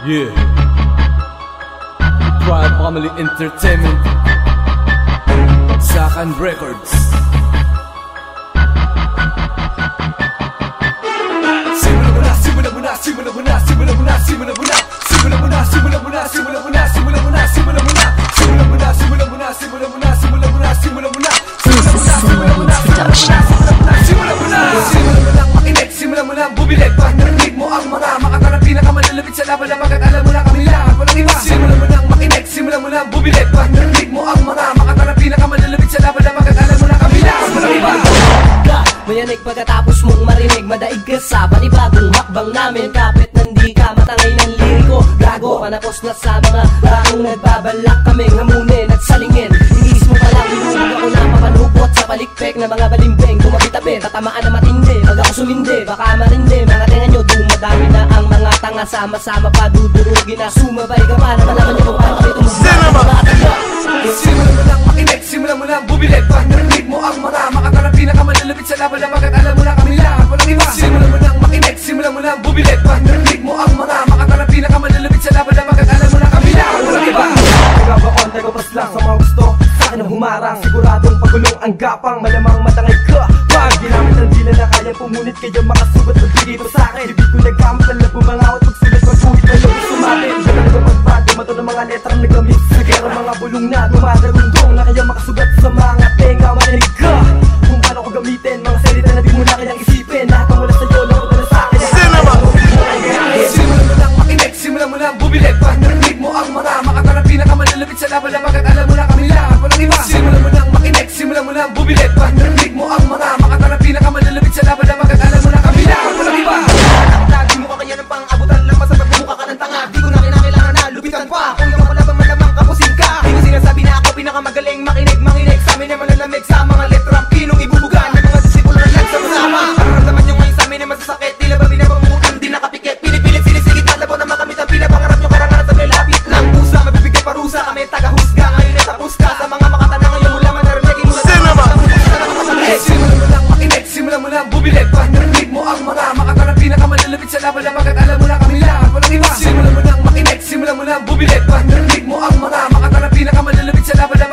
Yeah, Tribe Family Entertainment, Sakan Records. Simulan mo na bumilit pag narinig mo ang mga makatarang pinakamalulupit sa laban na pagkat alam mo na kami lang ang walang iba. Simulan mo nang makinig, simulan mo na bumilit pag narinig mo ang mga makatarang pinakamalulupit sa laban na pagkat alam mo na kami lang ang walang iba. Mayanig pagkatapos mong marinig, madaig ka sa panibagong hakbang namin. Kapit nandi ka, matangay ng liriko, gago panapos na sa mga taong nagbabalak kaming hamunin at salingin. Inis mo palang hinubog ako na mapanupot sa palikpek na mga balimbeng. Tumabit-tabit, tatamaan na matindi, pag ako sumindi, baka marindi. Mga tenga nyo, dumadami na ang mga tanga, sama-sama pa dudurugin na sumabay ka pa na malaman nyo kung paano kami tumugin mga tanga. Simulan mo nang makinig, simulan mo nang bumilit pag narinig mo ang mga makatarang pinakamalulupit sa laban na pagkat alam mo na kami lang ang walang iba. Simulan mo nang makinig, simulan mo nang bumilit pag narinig mo ang mga makatarang pinakamalulupit sa laban na pagkat alam mo na kami lang ang walang iba. Tagabaon, tagapas lang sa mga gusto sa akin ang humarang, siguradong pagulong ang gapang, malamang matangay ka. Pag ginamit ang dila na kaya pumunit kayo makasugat pag dito sa akin. Ibig ko nagamit ang labo mga awat pagsulit magkuhit na loob sumatin. Daga nagpagbago, mato ng mga letrang nagamit sa gera, mga bulong na dumadarundong na kaya makasugat sa mga tenga. Marinig ka kung paano ko gamitin mga salita na di mo na kayang isipin. Lahat ang wala sa'yo, laro na sa akin. Simulan mo nang makinig, simulan mo nang bumilit pag narinig mo ang mga makatarang pinakamalulupit sa laban na pagkat alam mo na kami lang ang walang iba. Simulan mo nang makinig, simulan mo nang bumilit pag narinig mo ang mga makatarang pinakamalulupit sa laban na pagkat alam mo na kami lang ang walang iba. Lagi mo ka kaya ng pang-abutan lang, masabag mukha ka ng tanga. Di ko na kinakailangan na lupitan pa. Kung yung ako labang malamang kapusin ka. Di ko sinasabi na ako pinakamagaling, makinig sa amin na malalamig sa mga letrang pinong ibubugan ng mga disipulo na nagsama-sama. Nararamdaman nyo ngayon sa amin na masasakit, tila ba binabangutan, di nakapikit. Pinipilit, sinisigit, talabo na makamit ang pinapangarap nyo, karangalan sa may lapit lang pusa. Mabibigay parusa, kami tagahusga, ngayon ay tapos ka. Sa mga makatanang ngayon mula manarinig mula sa mga simulan mo nang makinig, simulan mo nang bumilit pag narinig mo ang mga makatarang pinakamalulupit sa laban na pagkat alam mo na kami lang ang walang iba. Simulan mo nang makinig, simulan mo nang bumilit pag narinig mo ang mga makatarang pinakamalulupit sa laban na